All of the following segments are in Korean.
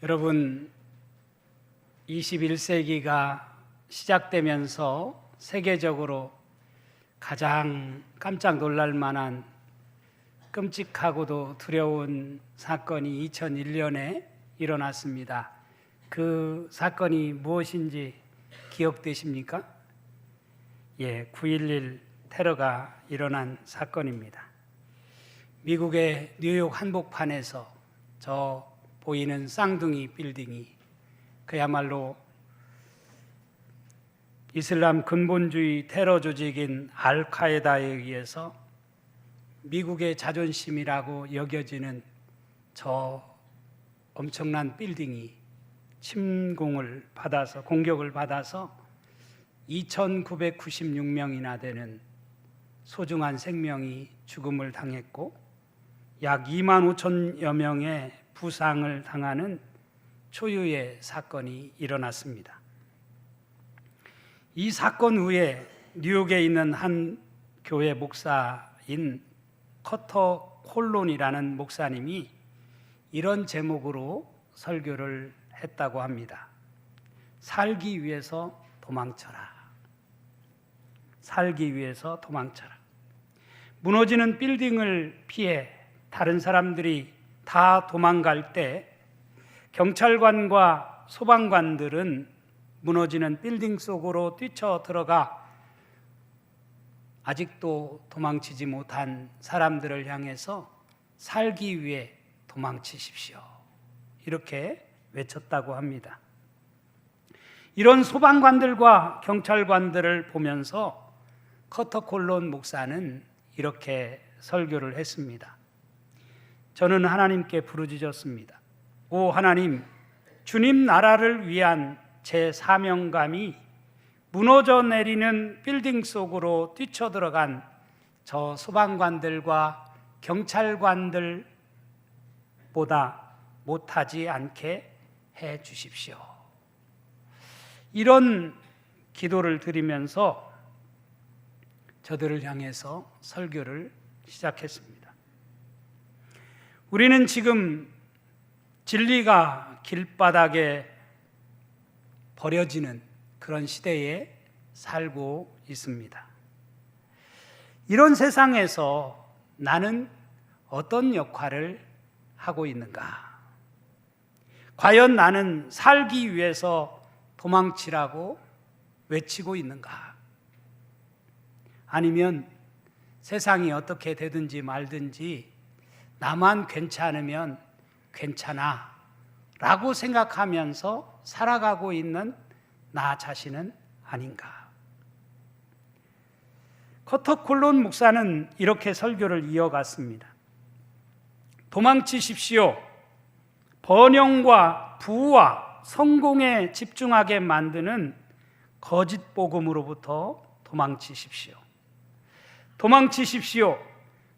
여러분, 21세기가 시작되면서 세계적으로 가장 깜짝 놀랄 만한 끔찍하고도 두려운 사건이 2001년에 일어났습니다. 그 사건이 무엇인지 기억되십니까? 9.11 테러가 일어난 사건입니다. 미국의 뉴욕 한복판에서 저 보이는 쌍둥이 빌딩이 그야말로 이슬람 근본주의 테러 조직인 알카에다에 의해서 미국의 자존심이라고 여겨지는 저 엄청난 빌딩이 공격을 받아서 2,996명이나 되는 소중한 생명이 죽음을 당했고 약 25,000여 명의 부상을 당하는 초유의 사건이 일어났습니다. 이 사건 후에 뉴욕에 있는 한 교회 목사인 커터 콜론이라는 목사님이 이런 제목으로 설교를 했다고 합니다. 살기 위해서 도망쳐라. 살기 위해서 도망쳐라. 무너지는 빌딩을 피해 다른 사람들이 다 도망갈 때 경찰관과 소방관들은 무너지는 빌딩 속으로 뛰쳐 들어가 아직도 도망치지 못한 사람들을 향해서 살기 위해 도망치십시오. 이렇게 외쳤다고 합니다. 이런 소방관들과 경찰관들을 보면서 커터 콜론 목사는 이렇게 설교를 했습니다. 저는 하나님께 부르짖었습니다. 오 하나님, 주님 나라를 위한 제 사명감이 무너져 내리는 빌딩 속으로 뛰쳐들어간 저 소방관들과 경찰관들보다 못하지 않게 해 주십시오. 이런 기도를 드리면서 저들을 향해서 설교를 시작했습니다. 우리는 지금 진리가 길바닥에 버려지는 그런 시대에 살고 있습니다. 이런 세상에서 나는 어떤 역할을 하고 있는가? 과연 나는 살기 위해서 도망치라고 외치고 있는가? 아니면 세상이 어떻게 되든지 말든지 나만 괜찮으면 괜찮아 라고 생각하면서 살아가고 있는 나 자신은 아닌가? 커터 콜론 목사는 이렇게 설교를 이어갔습니다. 도망치십시오. 번영과 부와 성공에 집중하게 만드는 거짓 복음으로부터 도망치십시오. 도망치십시오.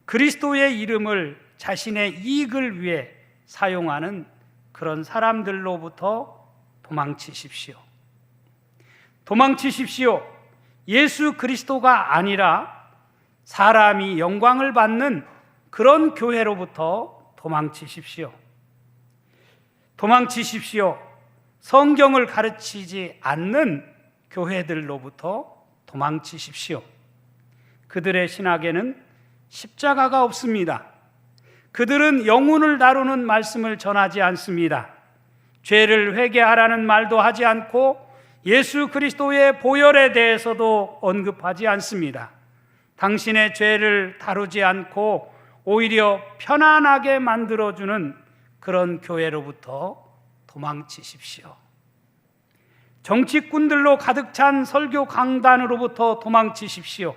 그리스도의 이름을 자신의 이익을 위해 사용하는 그런 사람들로부터 도망치십시오. 도망치십시오. 예수 그리스도가 아니라 사람이 영광을 받는 그런 교회로부터 도망치십시오. 도망치십시오. 성경을 가르치지 않는 교회들로부터 도망치십시오. 그들의 신학에는 십자가가 없습니다. 그들은 영혼을 다루는 말씀을 전하지 않습니다. 죄를 회개하라는 말도 하지 않고 예수 그리스도의 보혈에 대해서도 언급하지 않습니다. 당신의 죄를 다루지 않고 오히려 편안하게 만들어주는 그런 교회로부터 도망치십시오. 정치꾼들로 가득 찬 설교 강단으로부터 도망치십시오.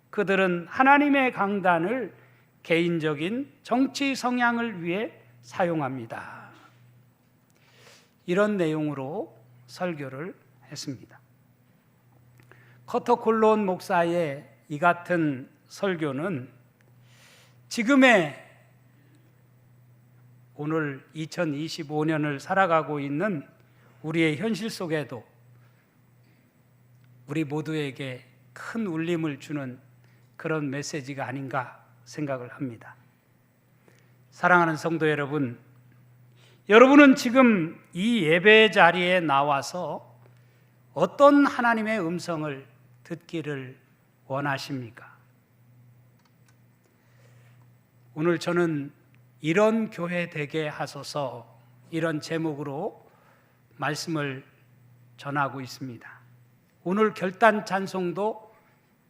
그들은 하나님의 강단을 개인적인 정치 성향을 위해 사용합니다. 이런 내용으로 설교를 했습니다. 커터 콜론 목사의 이 같은 설교는 지금의 오늘 2025년을 살아가고 있는 우리의 현실 속에도 우리 모두에게 큰 울림을 주는 그런 메시지가 아닌가 생각을 합니다. 사랑하는 성도 여러분, 여러분은 지금 이 예배 자리에 나와서 어떤 하나님의 음성을 듣기를 원하십니까? 오늘 저는 이런 교회 되게 하소서, 이런 제목으로 말씀을 전하고 있습니다. 오늘 결단 찬송도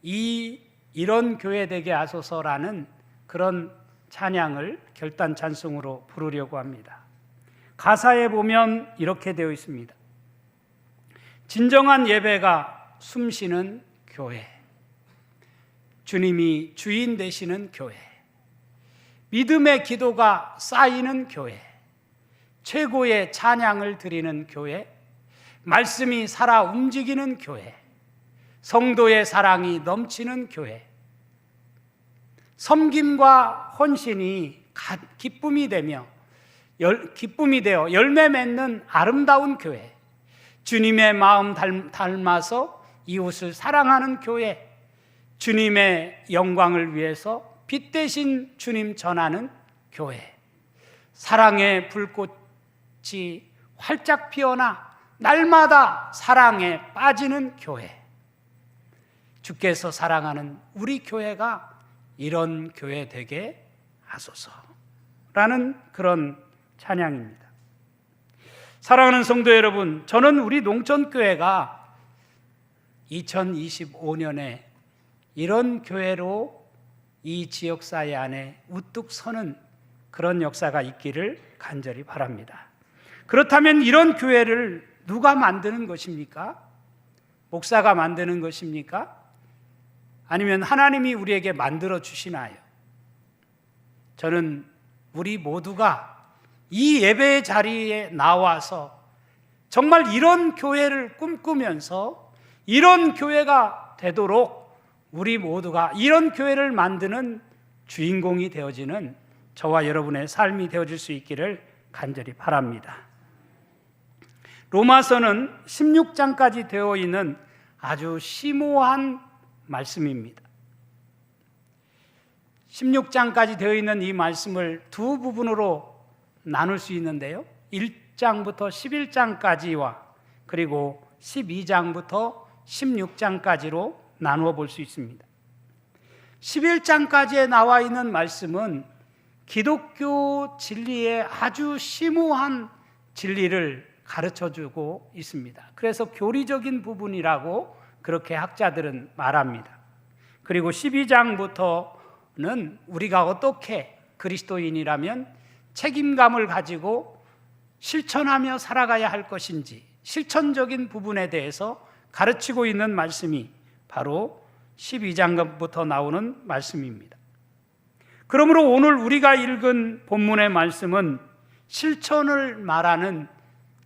이런 교회 되게 하소서라는 그런 찬양을 결단 찬송으로 부르려고 합니다. 가사에 보면 이렇게 되어 있습니다. 진정한 예배가 숨쉬는 교회, 주님이 주인 되시는 교회, 믿음의 기도가 쌓이는 교회, 최고의 찬양을 드리는 교회, 말씀이 살아 움직이는 교회, 성도의 사랑이 넘치는 교회, 섬김과 헌신이 기쁨이 되어 열매 맺는 아름다운 교회, 주님의 마음 닮아서 이웃을 사랑하는 교회, 주님의 영광을 위해서 빛 대신 주님 전하는 교회, 사랑의 불꽃이 활짝 피어나 날마다 사랑에 빠지는 교회, 주께서 사랑하는 우리 교회가 이런 교회 되게 하소서라는 그런 찬양입니다. 사랑하는 성도 여러분, 저는 우리 농촌교회가 2025년에 이런 교회로 이 지역사회 안에 우뚝 서는 그런 역사가 있기를 간절히 바랍니다. 그렇다면 이런 교회를 누가 만드는 것입니까? 목사가 만드는 것입니까? 아니면 하나님이 우리에게 만들어 주시나요? 저는 우리 모두가 이 예배의 자리에 나와서 정말 이런 교회를 꿈꾸면서 이런 교회가 되도록 우리 모두가 이런 교회를 만드는 주인공이 되어지는 저와 여러분의 삶이 되어질 수 있기를 간절히 바랍니다. 로마서는 16장까지 되어 있는 아주 심오한 말씀입니다. 16장까지 되어 있는 이 말씀을 두 부분으로 나눌 수 있는데요, 1장부터 11장까지와 그리고 12장부터 16장까지로 나누어 볼 수 있습니다. 11장까지에 나와 있는 말씀은 기독교 진리의 아주 심오한 진리를 가르쳐주고 있습니다. 그래서 교리적인 부분이라고 그렇게 학자들은 말합니다. 그리고 12장부터는 우리가 어떻게 그리스도인이라면 책임감을 가지고 실천하며 살아가야 할 것인지 실천적인 부분에 대해서 가르치고 있는 말씀이 바로 12장부터 나오는 말씀입니다. 그러므로 오늘 우리가 읽은 본문의 말씀은 실천을 말하는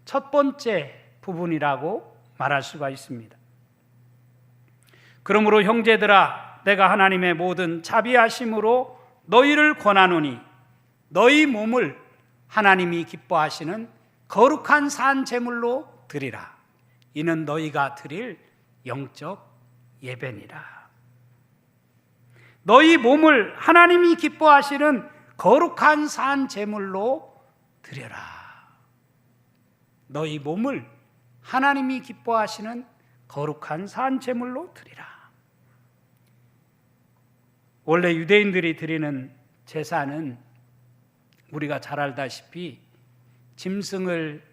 첫 번째 부분이라고 말할 수가 있습니다. 그러므로 형제들아, 내가 하나님의 모든 자비하심으로 너희를 권하노니 너희 몸을 하나님이 기뻐하시는 거룩한 산 제물로 드리라. 이는 너희가 드릴 영적 예배니라. 너희 몸을 하나님이 기뻐하시는 거룩한 산 제물로 드려라. 너희 몸을 하나님이 기뻐하시는 거룩한 산 제물로 드리라. 원래 유대인들이 드리는 제사는 우리가 잘 알다시피 짐승을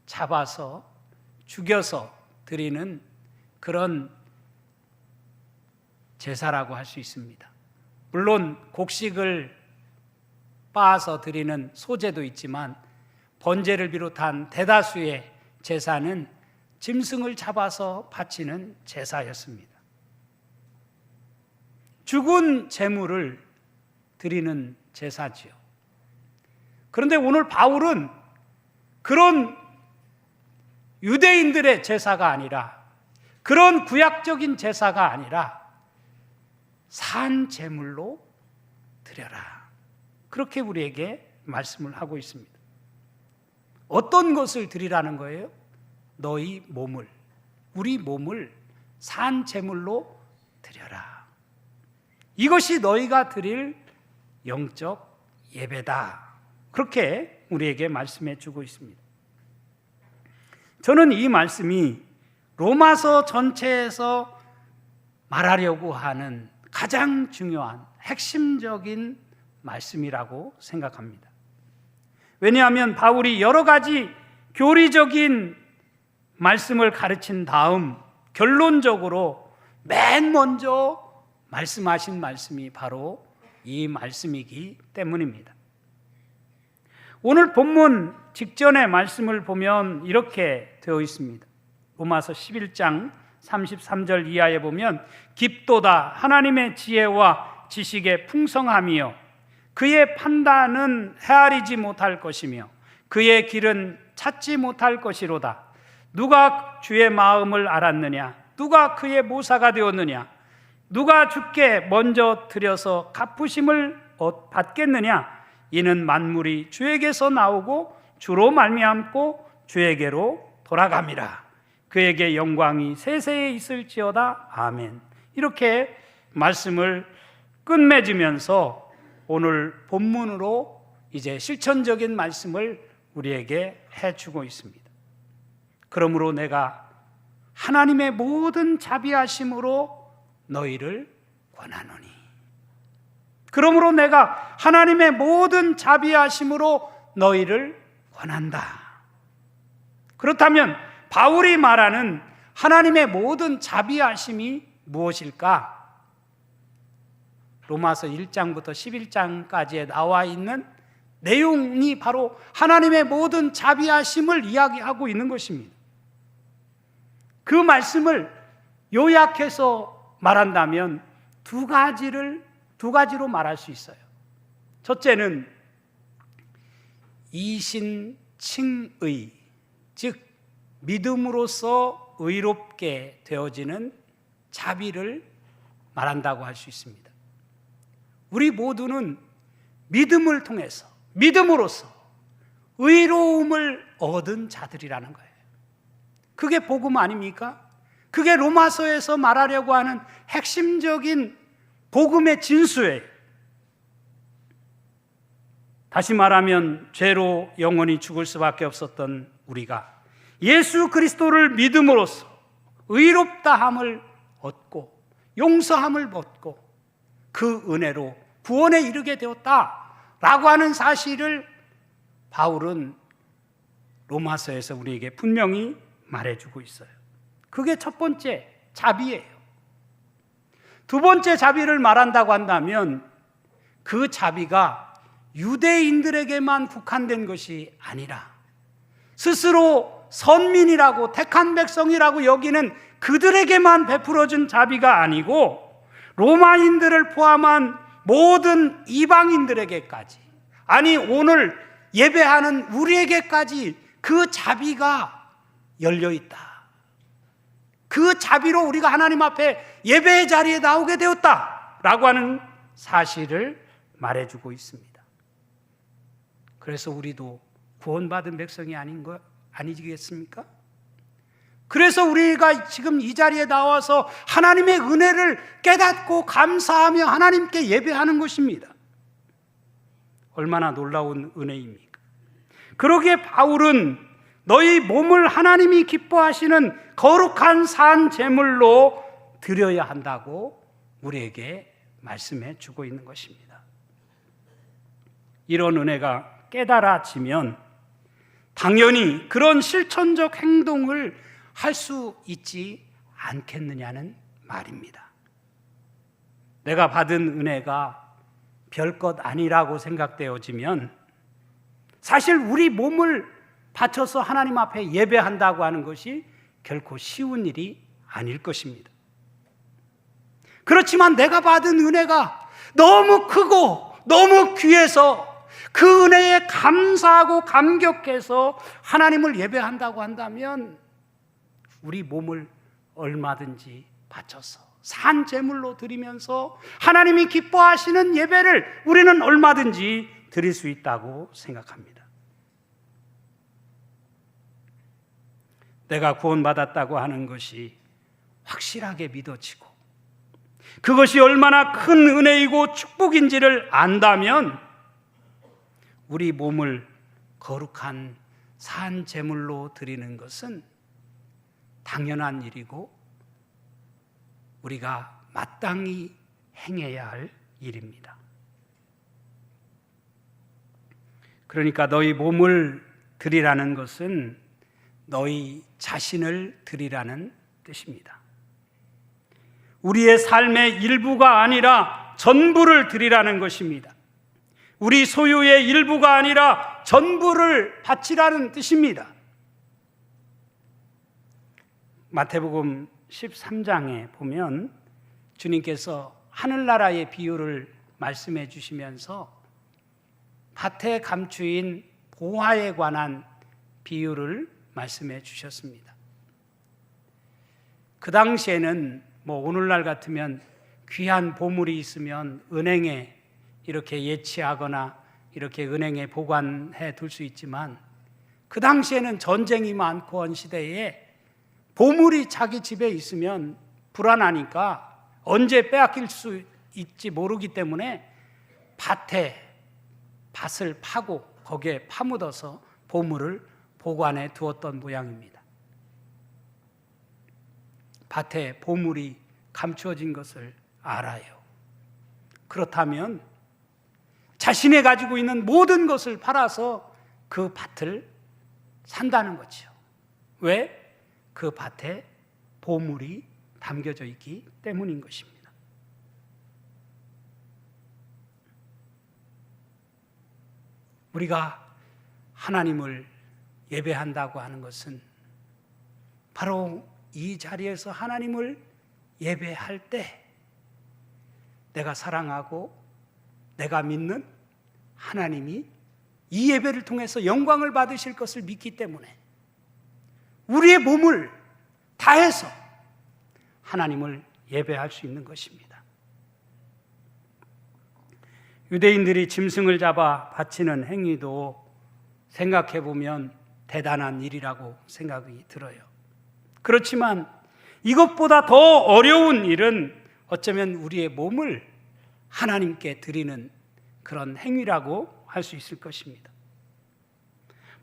잡아서 죽여서 드리는 그런 제사라고 할 수 있습니다. 물론 곡식을 빻아서 드리는 소제도 있지만 번제를 비롯한 대다수의 제사는 짐승을 잡아서 바치는 제사였습니다. 죽은 제물을 드리는 제사지요. 그런데 오늘 바울은 그런 유대인들의 제사가 아니라, 그런 구약적인 제사가 아니라 산 제물로 드려라, 그렇게 우리에게 말씀을 하고 있습니다. 어떤 것을 드리라는 거예요? 너희 몸을, 우리 몸을 산 제물로 드려라. 이것이 너희가 드릴 영적 예배다, 그렇게 우리에게 말씀해 주고 있습니다. 저는 이 말씀이 로마서 전체에서 말하려고 하는 가장 중요한 핵심적인 말씀이라고 생각합니다. 왜냐하면 바울이 여러 가지 교리적인 말씀을 가르친 다음 결론적으로 맨 먼저 말씀하신 말씀이 바로 이 말씀이기 때문입니다. 오늘 본문 직전의 말씀을 보면 이렇게 되어 있습니다. 로마서 11장 33절 이하에 보면 깊도다 하나님의 지혜와 지식의 풍성함이요 그의 판단은 헤아리지 못할 것이며 그의 길은 찾지 못할 것이로다. 누가 주의 마음을 알았느냐? 누가 그의 모사가 되었느냐? 누가 주께 먼저 드려서 갚으심을 받겠느냐? 이는 만물이 주에게서 나오고 주로 말미암고 주에게로 돌아갑니다. 그에게 영광이 세세에 있을지어다. 아멘. 이렇게 말씀을 끝맺으면서 오늘 본문으로 이제 실천적인 말씀을 우리에게 해주고 있습니다. 그러므로 내가 하나님의 모든 자비하심으로 너희를 권하노니. 그러므로 내가 하나님의 모든 자비하심으로 너희를 권한다. 그렇다면 바울이 말하는 하나님의 모든 자비하심이 무엇일까? 로마서 1장부터 11장까지에 나와 있는 내용이 바로 하나님의 모든 자비하심을 이야기하고 있는 것입니다. 그 말씀을 요약해서 말한다면 두 가지로 말할 수 있어요. 첫째는 이신칭의, 즉 믿음으로써 의롭게 되어지는 자비를 말한다고 할 수 있습니다. 우리 모두는 믿음을 통해서, 믿음으로써 의로움을 얻은 자들이라는 거예요. 그게 복음 아닙니까? 그게 로마서에서 말하려고 하는 핵심적인 복음의 진수예요. 다시 말하면 죄로 영원히 죽을 수밖에 없었던 우리가 예수 그리스도를 믿음으로써 의롭다함을 얻고 용서함을 얻고 그 은혜로 구원에 이르게 되었다라고 하는 사실을 바울은 로마서에서 우리에게 분명히 말해주고 있어요. 그게 첫 번째 자비예요. 두 번째 자비를 말한다고 한다면 그 자비가 유대인들에게만 국한된 것이 아니라 스스로 선민이라고 택한 백성이라고 여기는 그들에게만 베풀어준 자비가 아니고 로마인들을 포함한 모든 이방인들에게까지, 아니 오늘 예배하는 우리에게까지 그 자비가 열려있다. 그 자비로 우리가 하나님 앞에 예배의 자리에 나오게 되었다라고 하는 사실을 말해주고 있습니다. 그래서 우리도 구원받은 백성이 아니겠습니까? 그래서 우리가 지금 이 자리에 나와서 하나님의 은혜를 깨닫고 감사하며 하나님께 예배하는 것입니다. 얼마나 놀라운 은혜입니까? 그러기에 바울은 너희 몸을 하나님이 기뻐하시는 거룩한 산 제물로 드려야 한다고 우리에게 말씀해 주고 있는 것입니다. 이런 은혜가 깨달아지면 당연히 그런 실천적 행동을 할 수 있지 않겠느냐는 말입니다. 내가 받은 은혜가 별것 아니라고 생각되어지면 사실 우리 몸을 바쳐서 하나님 앞에 예배한다고 하는 것이 결코 쉬운 일이 아닐 것입니다. 그렇지만 내가 받은 은혜가 너무 크고 너무 귀해서 그 은혜에 감사하고 감격해서 하나님을 예배한다고 한다면 우리 몸을 얼마든지 바쳐서 산 제물로 드리면서 하나님이 기뻐하시는 예배를 우리는 얼마든지 드릴 수 있다고 생각합니다. 내가 구원받았다고 하는 것이 확실하게 믿어지고 그것이 얼마나 큰 은혜이고 축복인지를 안다면 우리 몸을 거룩한 산 제물로 드리는 것은 당연한 일이고 우리가 마땅히 행해야 할 일입니다. 그러니까 너희 몸을 드리라는 것은 너희 자신을 드리라는 뜻입니다. 우리의 삶의 일부가 아니라 전부를 드리라는 것입니다. 우리 소유의 일부가 아니라 전부를 바치라는 뜻입니다. 마태복음 13장에 보면 주님께서 하늘나라의 비유를 말씀해 주시면서 밭에 감추인 보화에 관한 비유를 말씀해 주셨습니다. 그 당시에는 오늘날 같으면 귀한 보물이 있으면 은행에 이렇게 예치하거나 이렇게 은행에 보관해 둘 수 있지만 그 당시에는 전쟁이 많고 한 시대에 보물이 자기 집에 있으면 불안하니까 언제 빼앗길 수 있지 모르기 때문에 밭을 파고 거기에 파묻어서 보물을 보관해 두었던 모양입니다. 밭에 보물이 감추어진 것을 알아요. 그렇다면 자신이 가지고 있는 모든 것을 팔아서 그 밭을 산다는 거죠. 왜? 그 밭에 보물이 담겨져 있기 때문인 것입니다. 우리가 하나님을 예배한다고 하는 것은 바로 이 자리에서 하나님을 예배할 때 내가 사랑하고 내가 믿는 하나님이 이 예배를 통해서 영광을 받으실 것을 믿기 때문에 우리의 몸을 다해서 하나님을 예배할 수 있는 것입니다. 유대인들이 짐승을 잡아 바치는 행위도 생각해 보면 대단한 일이라고 생각이 들어요. 그렇지만 이것보다 더 어려운 일은 어쩌면 우리의 몸을 하나님께 드리는 그런 행위라고 할 수 있을 것입니다.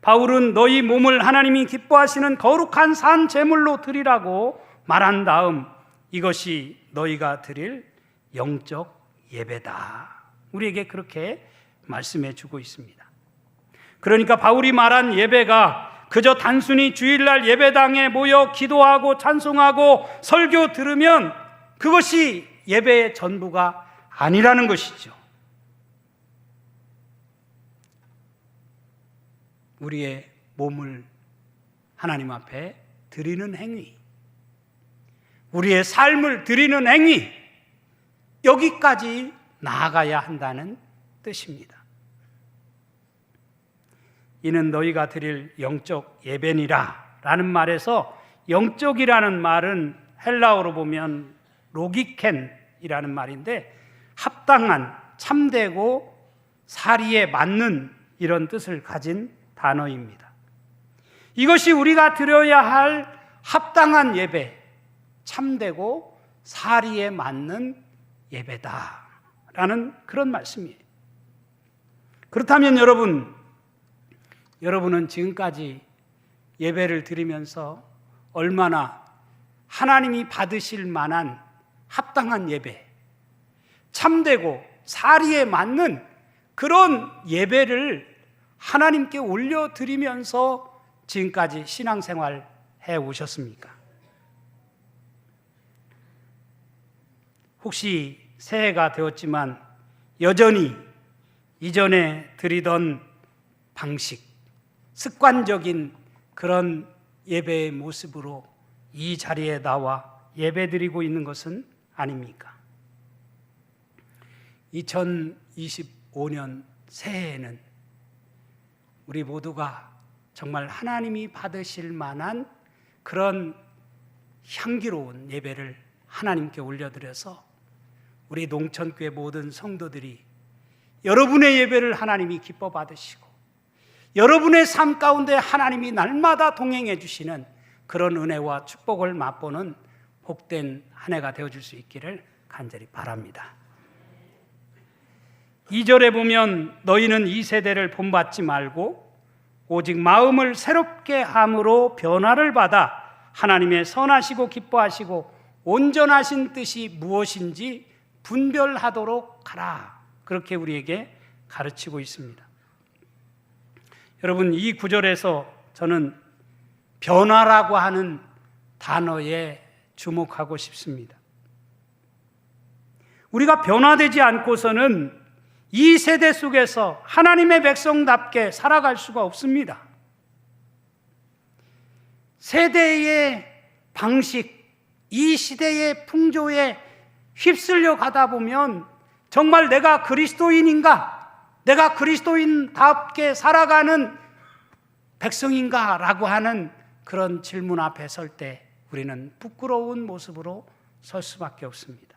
바울은 너희 몸을 하나님이 기뻐하시는 거룩한 산 제물로 드리라고 말한 다음 이것이 너희가 드릴 영적 예배다. 우리에게 그렇게 말씀해 주고 있습니다. 그러니까 바울이 말한 예배가 그저 단순히 주일날 예배당에 모여 기도하고 찬송하고 설교 들으면 그것이 예배의 전부가 아니라는 것이죠. 우리의 몸을 하나님 앞에 드리는 행위, 우리의 삶을 드리는 행위, 여기까지 나아가야 한다는 뜻입니다. 이는 너희가 드릴 영적 예배니라 라는 말에서 영적이라는 말은 헬라어로 보면 로기켄이라는 말인데 합당한, 참되고 사리에 맞는 이런 뜻을 가진 단어입니다. 이것이 우리가 드려야 할 합당한 예배, 참되고 사리에 맞는 예배다라는 그런 말씀이에요. 그렇다면 여러분은 지금까지 예배를 드리면서 얼마나 하나님이 받으실 만한 합당한 예배, 참되고 사리에 맞는 그런 예배를 하나님께 올려드리면서 지금까지 신앙생활 해오셨습니까? 혹시 새해가 되었지만 여전히 이전에 드리던 방식, 습관적인 그런 예배의 모습으로 이 자리에 나와 예배드리고 있는 것은 아닙니까? 2025년 새해에는 우리 모두가 정말 하나님이 받으실 만한 그런 향기로운 예배를 하나님께 올려드려서 우리 농천교회 모든 성도들이 여러분의 예배를 하나님이 기뻐 받으시고 여러분의 삶 가운데 하나님이 날마다 동행해 주시는 그런 은혜와 축복을 맛보는 복된 한 해가 되어줄 수 있기를 간절히 바랍니다. 2절에 보면 너희는 이 세대를 본받지 말고 오직 마음을 새롭게 함으로 변화를 받아 하나님의 선하시고 기뻐하시고 온전하신 뜻이 무엇인지 분별하도록 하라. 그렇게 우리에게 가르치고 있습니다. 여러분, 이 구절에서 저는 변화라고 하는 단어에 주목하고 싶습니다. 우리가 변화되지 않고서는 이 세대 속에서 하나님의 백성답게 살아갈 수가 없습니다. 세대의 방식, 이 시대의 풍조에 휩쓸려 가다 보면 정말 내가 그리스도인인가? 내가 그리스도인답게 살아가는 백성인가? 라고 하는 그런 질문 앞에 설 때 우리는 부끄러운 모습으로 설 수밖에 없습니다.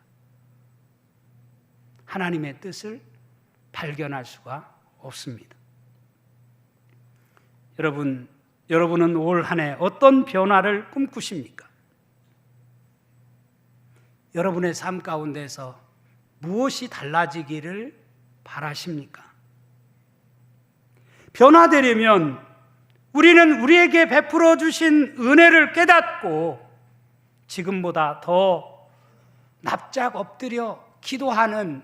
하나님의 뜻을 발견할 수가 없습니다. 여러분은 올 한 해 어떤 변화를 꿈꾸십니까? 여러분의 삶 가운데서 무엇이 달라지기를 바라십니까? 변화되려면 우리는 우리에게 베풀어 주신 은혜를 깨닫고 지금보다 더 납작 엎드려 기도하는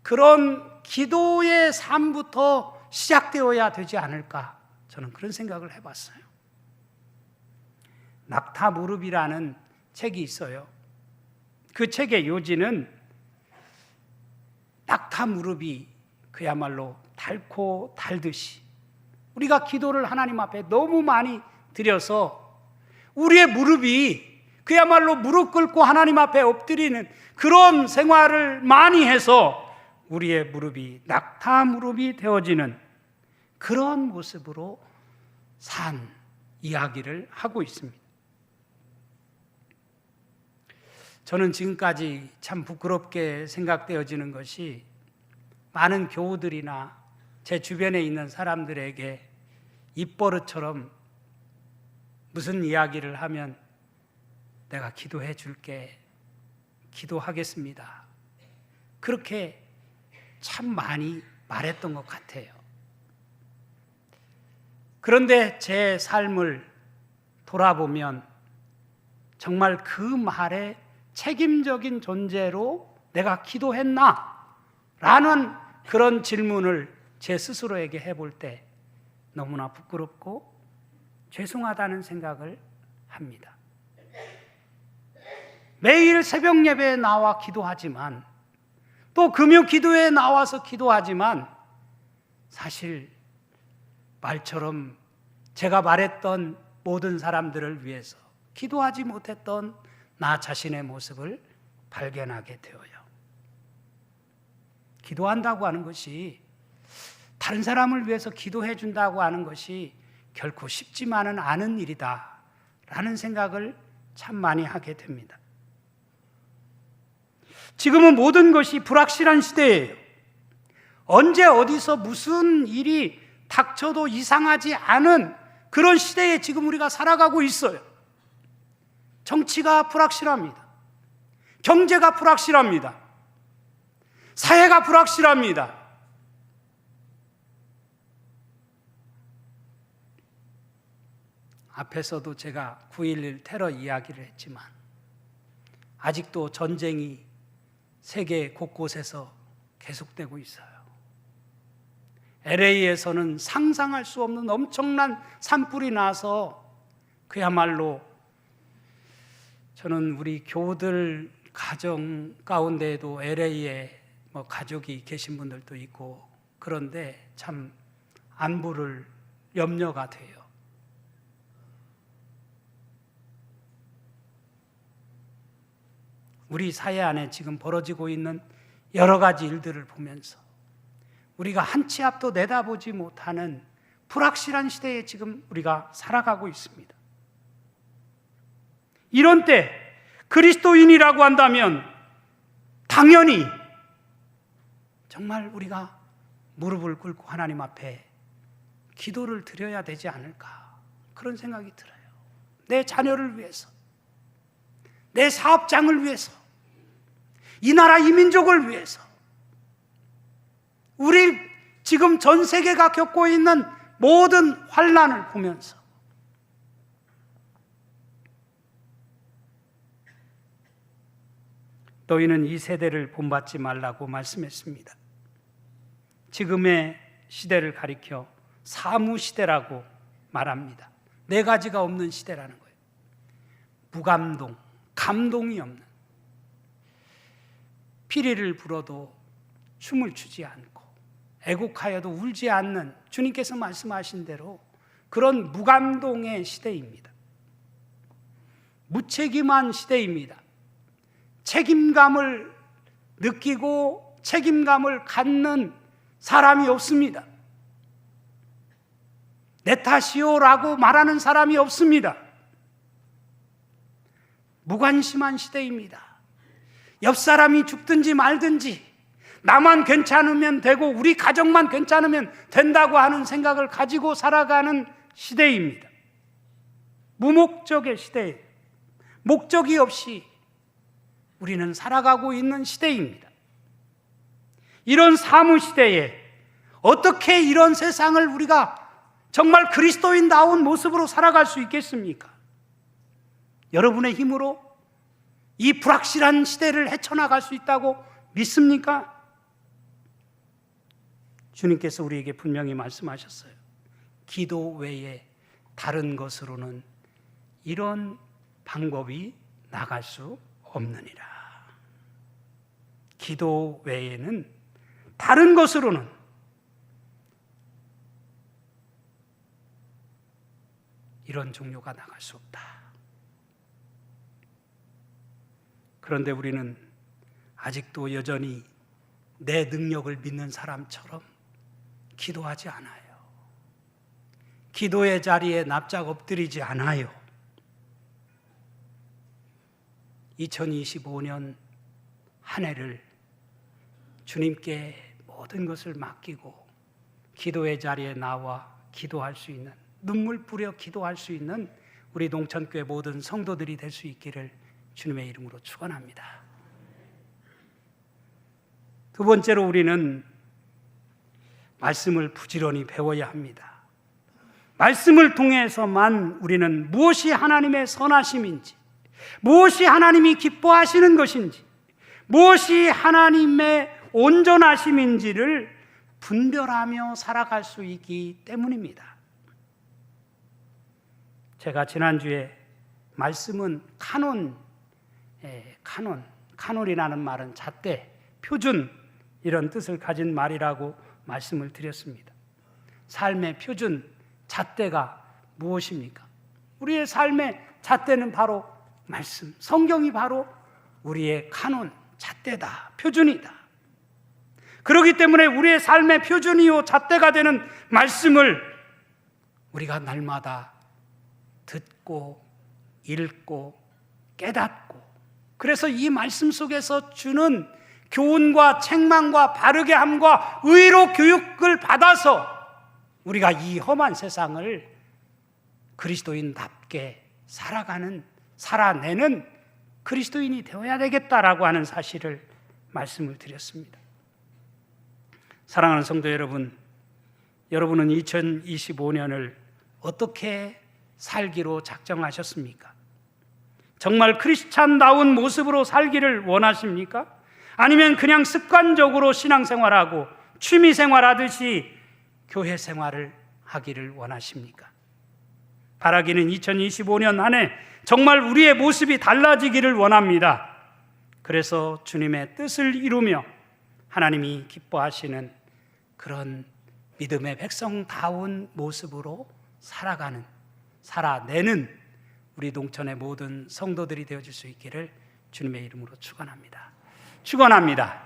그런 기도의 삶부터 시작되어야 되지 않을까, 저는 그런 생각을 해봤어요. 낙타 무릎이라는 책이 있어요. 그 책의 요지는 낙타 무릎이 그야말로 닳고 닳듯이 우리가 기도를 하나님 앞에 너무 많이 드려서 우리의 무릎이 그야말로 무릎 꿇고 하나님 앞에 엎드리는 그런 생활을 많이 해서 우리의 무릎이 낙타 무릎이 되어지는 그런 모습으로 산 이야기를 하고 있습니다. 저는 지금까지 참 부끄럽게 생각되어지는 것이 많은 교우들이나 제 주변에 있는 사람들에게 입버릇처럼 무슨 이야기를 하면 내가 기도해 줄게, 기도하겠습니다, 그렇게 참 많이 말했던 것 같아요. 그런데 제 삶을 돌아보면 정말 그 말에 책임적인 존재로 내가 기도했나? 라는 그런 질문을 제 스스로에게 해볼 때 너무나 부끄럽고 죄송하다는 생각을 합니다. 매일 새벽 예배에 나와 기도하지만 또 금요 기도에 나와서 기도하지만 사실 말처럼 제가 말했던 모든 사람들을 위해서 기도하지 못했던 나 자신의 모습을 발견하게 되어요. 기도한다고 하는 것이, 다른 사람을 위해서 기도해 준다고 하는 것이 결코 쉽지만은 않은 일이다 라는 생각을 참 많이 하게 됩니다. 지금은 모든 것이 불확실한 시대예요. 언제 어디서 무슨 일이 닥쳐도 이상하지 않은 그런 시대에 지금 우리가 살아가고 있어요. 정치가 불확실합니다. 경제가 불확실합니다. 사회가 불확실합니다. 앞에서도 제가 9.11 테러 이야기를 했지만 아직도 전쟁이 세계 곳곳에서 계속되고 있어요. LA에서는 상상할 수 없는 엄청난 산불이 나서 그야말로 저는 우리 교우들 가정 가운데에도 LA에 가족이 계신 분들도 있고 그런데 참 안부를 염려가 돼요. 우리 사회 안에 지금 벌어지고 있는 여러 가지 일들을 보면서 우리가 한 치 앞도 내다보지 못하는 불확실한 시대에 지금 우리가 살아가고 있습니다. 이런 때 그리스도인이라고 한다면 당연히 정말 우리가 무릎을 꿇고 하나님 앞에 기도를 드려야 되지 않을까, 그런 생각이 들어요. 내 자녀를 위해서, 내 사업장을 위해서, 이 나라 이 민족을 위해서 우리 지금 전 세계가 겪고 있는 모든 환난을 보면서 너희는 이 세대를 본받지 말라고 말씀했습니다. 지금의 시대를 가리켜 사무시대라고 말합니다. 네 가지가 없는 시대라는 거예요. 무감동, 감동이 없는, 피리를 불어도 춤을 추지 않고 애곡하여도 울지 않는, 주님께서 말씀하신 대로 그런 무감동의 시대입니다. 무책임한 시대입니다. 책임감을 느끼고 책임감을 갖는 사람이 없습니다. 내 탓이요라고 말하는 사람이 없습니다. 무관심한 시대입니다. 옆 사람이 죽든지 말든지 나만 괜찮으면 되고 우리 가정만 괜찮으면 된다고 하는 생각을 가지고 살아가는 시대입니다. 무목적의 시대, 목적이 없이 우리는 살아가고 있는 시대입니다. 이런 사무시대에 어떻게 이런 세상을 우리가 정말 그리스도인다운 모습으로 살아갈 수 있겠습니까? 여러분의 힘으로 이 불확실한 시대를 헤쳐나갈 수 있다고 믿습니까? 주님께서 우리에게 분명히 말씀하셨어요. 기도 외에 다른 것으로는 이런 방법이 나갈 수 없느니라. 기도 외에는 다른 것으로는 이런 종료가 나갈 수 없다. 그런데 우리는 아직도 여전히 내 능력을 믿는 사람처럼 기도하지 않아요. 기도의 자리에 납작 엎드리지 않아요. 2025년 한 해를 주님께 모든 것을 맡기고 기도의 자리에 나와 기도할 수 있는, 눈물 뿌려 기도할 수 있는 우리 농천교회 모든 성도들이 될 수 있기를 주님의 이름으로 축원합니다. 두 번째로 우리는 말씀을 부지런히 배워야 합니다. 말씀을 통해서만 우리는 무엇이 하나님의 선하심인지, 무엇이 하나님이 기뻐하시는 것인지, 무엇이 하나님의 온전하심인지를 분별하며 살아갈 수 있기 때문입니다. 제가 지난주에 말씀은 카논이라는 말은 잣대, 표준, 이런 뜻을 가진 말이라고 말씀을 드렸습니다. 삶의 표준, 잣대가 무엇입니까? 우리의 삶의 잣대는 바로 말씀, 성경이 바로 우리의 카논, 잣대다, 표준이다. 그렇기 때문에 우리의 삶의 표준이요 잣대가 되는 말씀을 우리가 날마다 듣고 읽고 깨닫고, 그래서 이 말씀 속에서 주는 교훈과 책망과 바르게 함과 의로 교육을 받아서 우리가 이 험한 세상을 그리스도인답게 살아내는 그리스도인이 되어야 되겠다라고 하는 사실을 말씀을 드렸습니다. 사랑하는 성도 여러분, 여러분은 2025년을 어떻게 살기로 작정하셨습니까? 정말 크리스찬다운 모습으로 살기를 원하십니까? 아니면 그냥 습관적으로 신앙생활하고 취미생활하듯이 교회 생활을 하기를 원하십니까? 바라기는 2025년 안에 정말 우리의 모습이 달라지기를 원합니다. 그래서 주님의 뜻을 이루며 하나님이 기뻐하시는 그런 믿음의 백성다운 모습으로 살아내는 우리 농천의 모든 성도들이 되어줄 수 있기를 주님의 이름으로 축원합니다. 축원합니다.